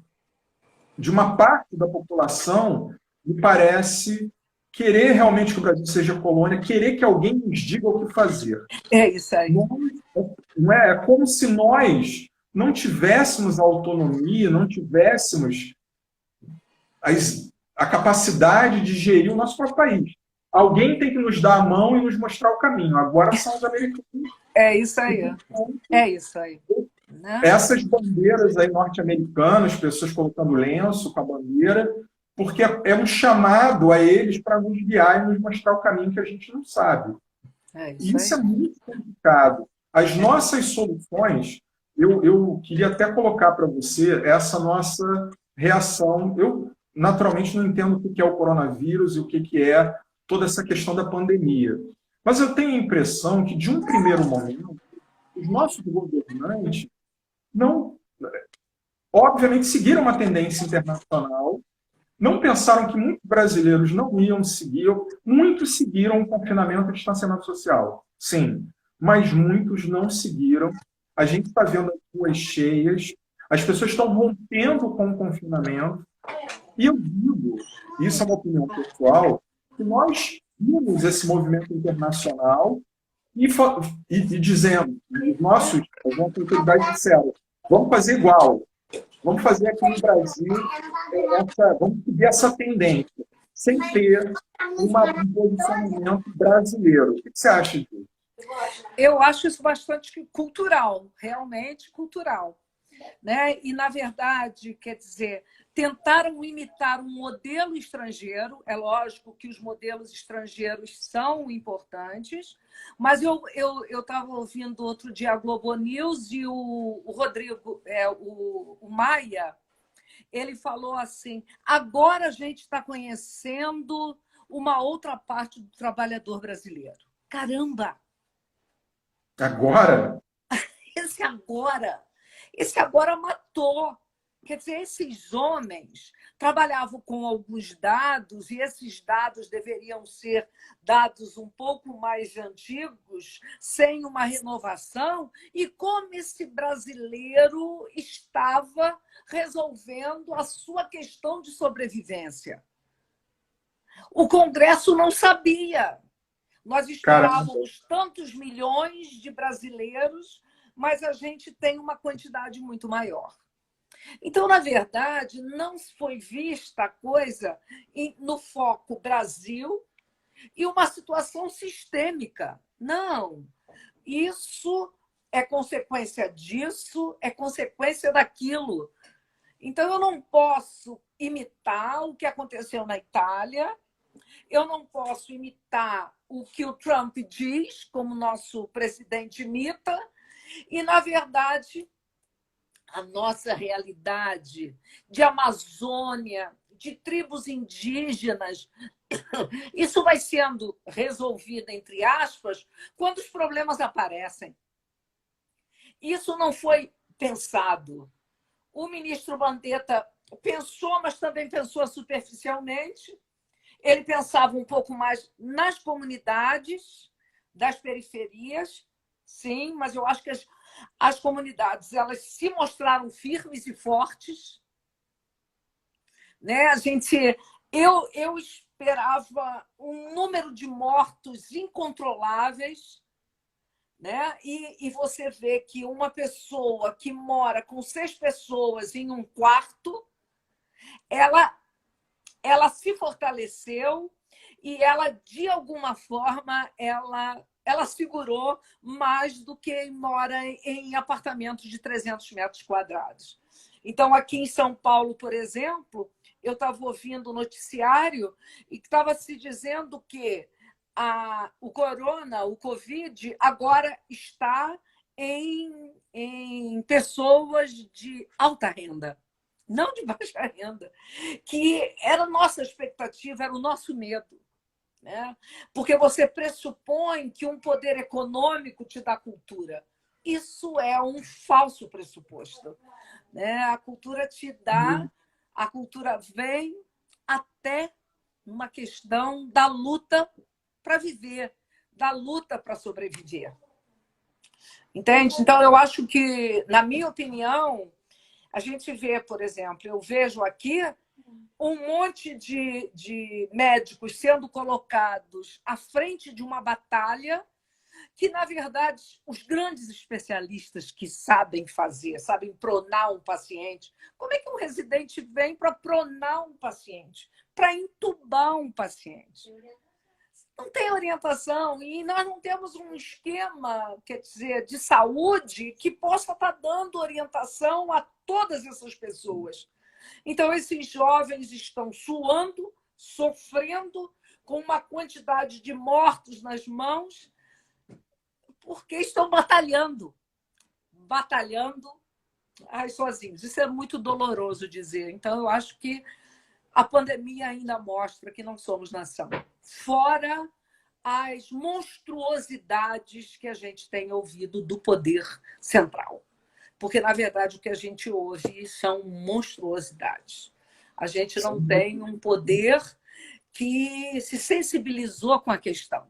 uma parte da população, me parece, querer realmente que o Brasil seja colônia, querer que alguém nos diga o que fazer. É isso aí. Não é? É como se nós não tivéssemos a autonomia, não tivéssemos a capacidade de gerir o nosso próprio país. Alguém tem que nos dar a mão e nos mostrar o caminho. Agora são os americanos. É isso aí. É isso aí. Né? Essas bandeiras aí norte-americanas, pessoas colocando lenço com a bandeira, porque é um chamado a eles para nos guiar e nos mostrar o caminho que a gente não sabe. Isso é muito complicado. As nossas soluções, eu queria até colocar para você essa nossa reação. Eu, naturalmente, não entendo o que é o coronavírus e o que é toda essa questão da pandemia. Mas eu tenho a impressão que, de um primeiro momento, os nossos governantes não, obviamente, seguiram uma tendência internacional não pensaram que muitos brasileiros não iam seguir, muitos seguiram o confinamento e o distanciamento social, sim, mas muitos não seguiram. A gente está vendo as ruas cheias, as pessoas estão rompendo com o confinamento, e eu digo, isso é uma opinião pessoal, que nós vimos esse movimento internacional e dizendo, as nossas autoridades disseram, vamos fazer igual, vamos fazer aqui no Brasil, vamos seguir essa tendência, sem ter um posicionamento brasileiro. O que você acha disso? Eu acho isso bastante cultural, realmente cultural. Né? E, na verdade, quer dizer, tentaram imitar um modelo estrangeiro. É lógico que os modelos estrangeiros são importantes, mas eu estava ouvindo outro dia a Globo News e o Rodrigo, o Maia, ele falou assim, agora a gente está conhecendo uma outra parte do trabalhador brasileiro. Caramba! Agora? Esse agora matou. Quer dizer, esses homens trabalhavam com alguns dados, e esses dados deveriam ser dados um pouco mais antigos, sem uma renovação, e como esse brasileiro estava resolvendo a sua questão de sobrevivência. O Congresso não sabia. Nós esperávamos tantos milhões de brasileiros, mas a gente tem uma quantidade muito maior. Então, na verdade, não foi vista a coisa no foco Brasil e uma situação sistêmica. Não, isso é consequência disso, é consequência daquilo. Então, eu não posso imitar o que aconteceu na Itália, eu não posso imitar o que o Trump diz, como nosso presidente imita, e, na verdade, a nossa realidade de Amazônia, de tribos indígenas, isso vai sendo resolvido, entre aspas, quando os problemas aparecem. Isso não foi pensado. O ministro Mandetta pensou, mas também pensou superficialmente. Ele pensava um pouco mais nas comunidades das periferias, sim, mas eu acho que as comunidades elas se mostraram firmes e fortes. Né? Eu esperava um número de mortos incontroláveis, né? E você vê que uma pessoa que mora com 6 pessoas em um quarto, ela se fortaleceu e ela, de alguma forma, ela segurou mais do que mora em apartamentos de 300 metros quadrados. Então, aqui em São Paulo, por exemplo, eu estava ouvindo o noticiário e estava se dizendo que o Covid, agora está em pessoas de alta renda, não de baixa renda, que era a nossa expectativa, era o nosso medo. Né? Porque você pressupõe que um poder econômico te dá cultura. Isso é um falso pressuposto. Né? A cultura te dá, a cultura vem até uma questão da luta para viver, da luta para sobreviver. Entende? Então, eu acho que, na minha opinião, a gente vê, por exemplo, eu vejo aqui um monte de médicos sendo colocados à frente de uma batalha que, na verdade, os grandes especialistas que sabem fazer, sabem pronar um paciente. Como é que um residente vem para pronar um paciente? Para entubar um paciente? Não tem orientação e nós não temos um esquema, quer dizer, de saúde que possa estar dando orientação a todas essas pessoas. Então, esses jovens estão suando, sofrendo, com uma quantidade de mortos nas mãos, porque estão batalhando sozinhos. Isso é muito doloroso dizer. Então, eu acho que a pandemia ainda mostra que não somos nação. Fora as monstruosidades que a gente tem ouvido do poder central. Porque, na verdade, o que a gente ouve são monstruosidades. A gente não tem um poder que se sensibilizou com a questão.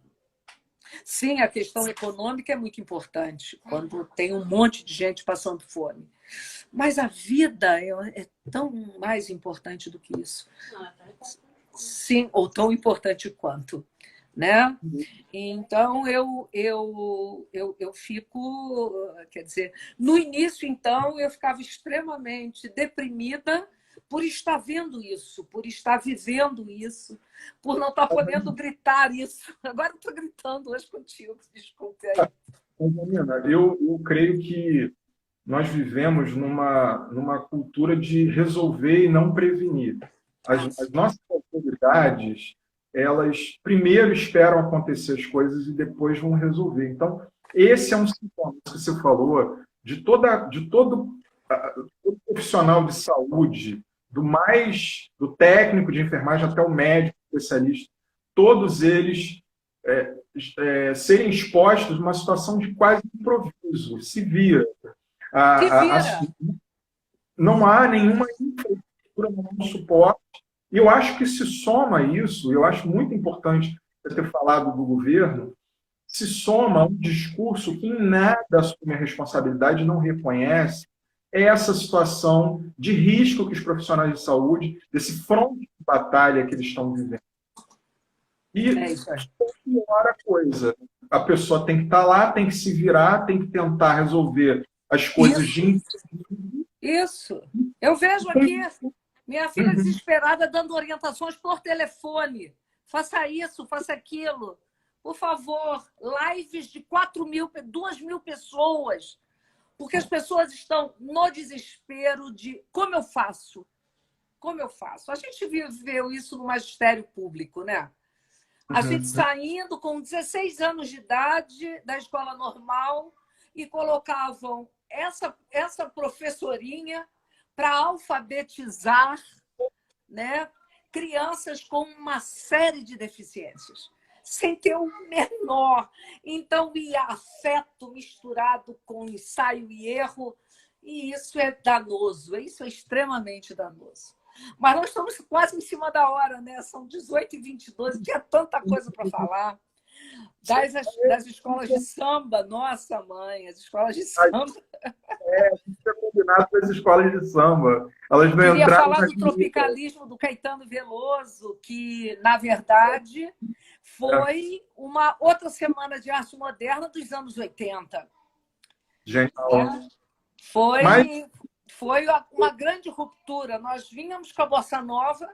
Sim, a questão econômica é muito importante, quando tem um monte de gente passando fome. Mas a vida é tão mais importante do que isso. Sim, ou tão importante quanto, né? Então, eu fico... Quer dizer, no início, então, eu ficava extremamente deprimida por estar vendo isso, por estar vivendo isso, por não estar podendo gritar isso. Agora eu estou gritando hoje contigo, desculpe aí. Menina, eu creio que nós vivemos numa cultura de resolver e não prevenir. As nossas autoridades, elas primeiro esperam acontecer as coisas e depois vão resolver. Então, esse é um sintoma que você falou de todo profissional de saúde, do técnico de enfermagem até o médico especialista, todos eles serem expostos a uma situação de quase improviso, se vira. Não há nenhuma infraestrutura, nenhum suporte. E eu acho que se soma isso, eu acho muito importante você ter falado do governo, se soma um discurso que em nada assume a responsabilidade e não reconhece essa situação de risco que os profissionais de saúde, desse fronte de batalha que eles estão vivendo. E pior a coisa. A pessoa tem que estar lá, tem que se virar, tem que tentar resolver as coisas Isso. Eu vejo aqui minha filha desesperada dando orientações por telefone. Faça isso, faça aquilo. Por favor, lives de 2.000 pessoas. Porque as pessoas estão no desespero de como eu faço? Como eu faço? A gente viveu isso no magistério público, né? A gente saindo com 16 anos de idade da escola normal e colocavam essa professorinha para alfabetizar, né, crianças com uma série de deficiências, sem ter o menor. Então, ia afeto misturado com ensaio e erro, e isso é danoso, isso é extremamente danoso. Mas nós estamos quase em cima da hora, né? São 18h22, tinha tanta coisa para falar. Das escolas de samba, nossa mãe, as escolas de samba. A gente tinha combinado com as escolas de samba. Elas não Queria entraram falar do tropicalismo do Caetano Veloso, que, na verdade, foi uma outra semana de arte moderna dos anos 80. Genial. Foi uma grande ruptura. Nós vínhamos com a Bossa Nova,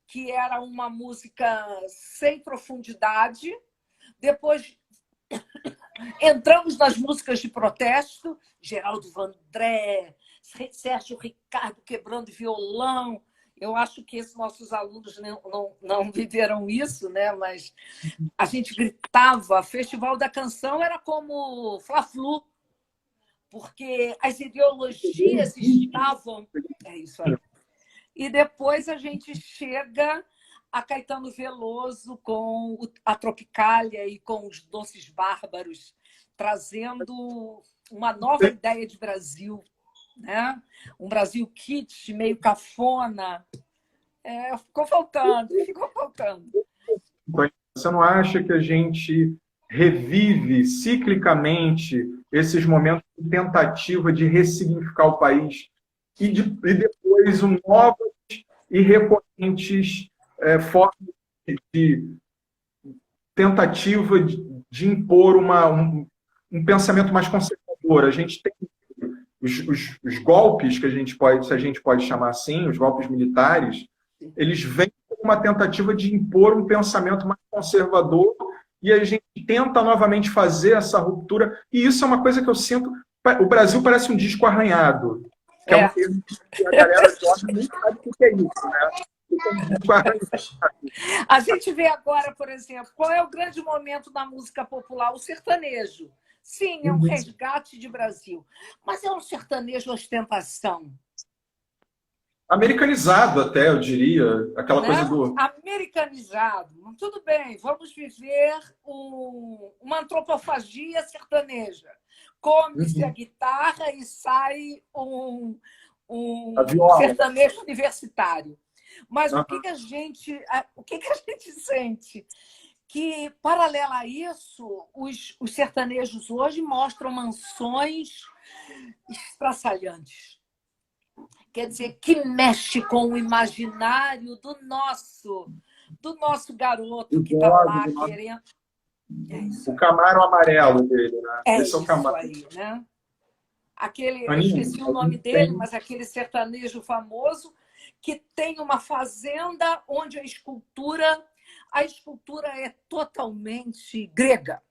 que era uma música sem profundidade. Depois entramos nas músicas de protesto, Geraldo Vandré, Sérgio Ricardo quebrando violão. Eu acho que esses nossos alunos não viveram isso, né? Mas a gente gritava. Festival da Canção era como Fla-Flu, porque as ideologias estavam... É isso aí. E depois a gente chega a Caetano Veloso com a Tropicália e com os Doces Bárbaros, trazendo uma nova ideia de Brasil, né? Um Brasil kitsch, meio cafona. Ficou faltando. Você não acha que a gente revive ciclicamente esses momentos de tentativa de ressignificar o país e depois novas e recorrentes formas de tentativa de impor um pensamento mais conservador? A gente tem os golpes, que se a gente pode chamar assim, os golpes militares, eles vêm com uma tentativa de impor um pensamento mais conservador e a gente tenta novamente fazer essa ruptura. E isso é uma coisa que eu sinto... O Brasil parece um disco arranhado, que é um termo que a galera jovem nem sabe o que é isso, né? A gente vê agora, por exemplo, qual é o grande momento da música popular? O sertanejo. Sim, é um resgate de Brasil. Mas é um sertanejo ostentação. Americanizado até, eu diria. Aquela coisa do... Americanizado. Tudo bem, vamos viver uma antropofagia sertaneja. Come-se a guitarra e sai A viola. sertanejo universitário. Mas Aham. o que a gente sente? Que, paralela a isso, os sertanejos hoje mostram mansões estraçalhantes. Quer dizer, que mexe com o imaginário do nosso garoto que está lá querendo. É isso. O Camaro amarelo dele, né? É Esse é o isso Camaro. aí, né? Eu Aninha, esqueci a o nome gente dele, tem... mas aquele sertanejo famoso que tem uma fazenda onde a escultura é totalmente grega.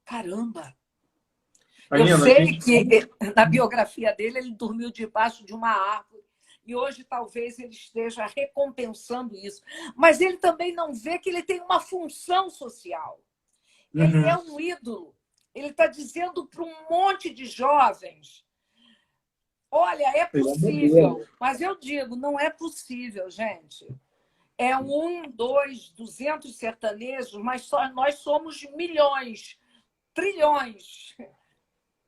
Caramba! Eu Aninha, a sei gente que na biografia dele ele dormiu debaixo de uma árvore e hoje talvez ele esteja recompensando isso. Mas ele também não vê que ele tem uma função social. Ele é um ídolo. Ele está dizendo para um monte de jovens: olha, é possível. Mas eu digo, não é possível, gente. É 200 sertanejos, mas só nós somos milhões, trilhões.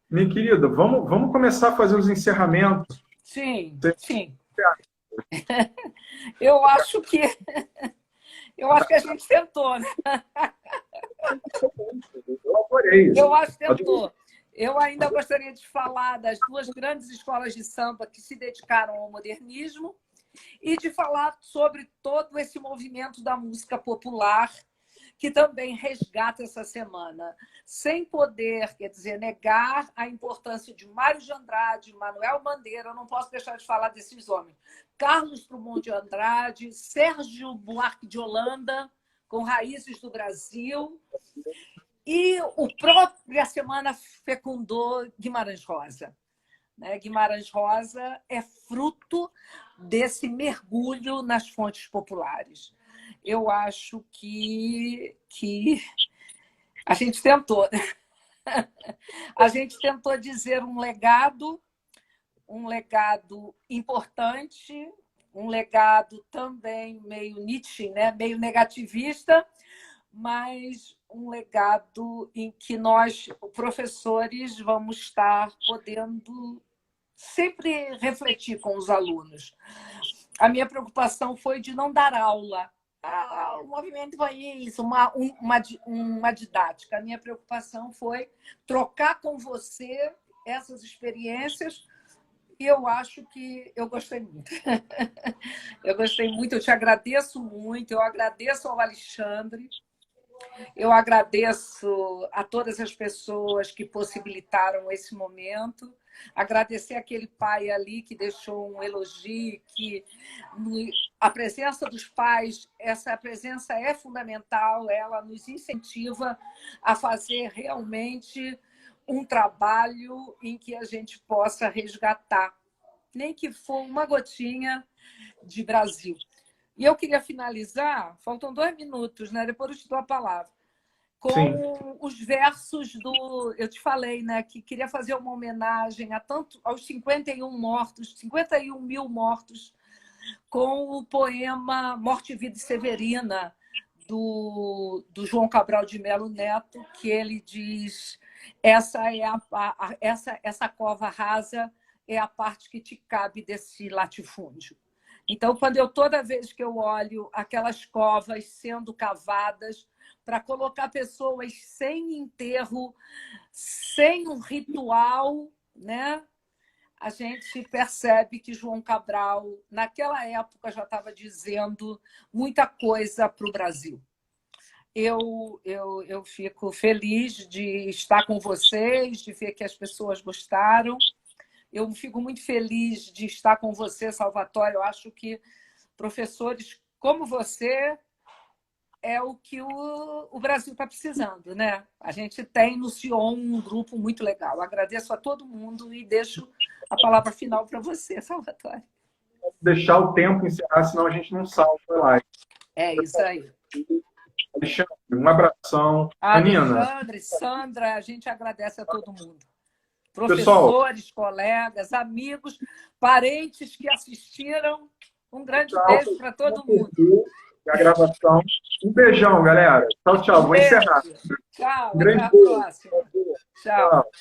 Minha querida, vamos começar a fazer os encerramentos. Sim, sim. Eu acho que a gente tentou, né? Eu adorei. Eu acho que tentou. Eu ainda gostaria de falar das 2 grandes escolas de samba que se dedicaram ao modernismo e de falar sobre todo esse movimento da música popular que também resgata essa semana, sem poder, quer dizer, negar a importância de Mário de Andrade, Manuel Bandeira, eu não posso deixar de falar desses homens, Carlos Drummond de Andrade, Sérgio Buarque de Holanda, com raízes do Brasil, e a semana fecundou Guimarães Rosa. Guimarães Rosa é fruto desse mergulho nas fontes populares. Eu acho que a gente tentou. A gente tentou dizer um legado importante, um legado também meio Nietzsche, né? Meio negativista, mas um legado em que nós, professores, vamos estar podendo sempre refletir com os alunos. A minha preocupação foi de não dar aula. O movimento foi isso, uma didática. A minha preocupação foi trocar com você essas experiências e eu acho que eu gostei muito. Eu gostei muito, eu te agradeço muito, eu agradeço ao Alexandre, eu agradeço a todas as pessoas que possibilitaram esse momento. Agradecer aquele pai ali que deixou um elogio, que a presença dos pais, essa presença é fundamental, ela nos incentiva a fazer realmente um trabalho em que a gente possa resgatar, nem que for uma gotinha de Brasil. E eu queria finalizar, faltam 2 minutos, né? Depois eu te dou a palavra, com os versos do... Eu te falei, né, que queria fazer uma homenagem aos 51 mil mortos, com o poema Morte, Vida e Severina, do João Cabral de Melo Neto, que ele diz: essa cova rasa é a parte que te cabe desse latifúndio. Então, toda vez que eu olho aquelas covas sendo cavadas para colocar pessoas sem enterro, sem um ritual, né? A gente percebe que João Cabral, naquela época, já estava dizendo muita coisa para o Brasil. Eu fico feliz de estar com vocês, de ver que as pessoas gostaram. Eu fico muito feliz de estar com você, Salvatore. Eu acho que professores como você é o que o Brasil está precisando, né? A gente tem no Sion um grupo muito legal. Agradeço a todo mundo e deixo a palavra final para você, Salvatore. Deixar o tempo encerrar, senão a gente não salva a live. É isso aí. Alexandre, um abração. Alexandre, Sandra, a gente agradece a todo mundo. Professores, colegas, amigos, parentes que assistiram. Um grande beijo para todo mundo. A gravação. Um beijão, galera. Tchau, tchau. Vou encerrar. Tchau, Grande até a próxima. Tchau.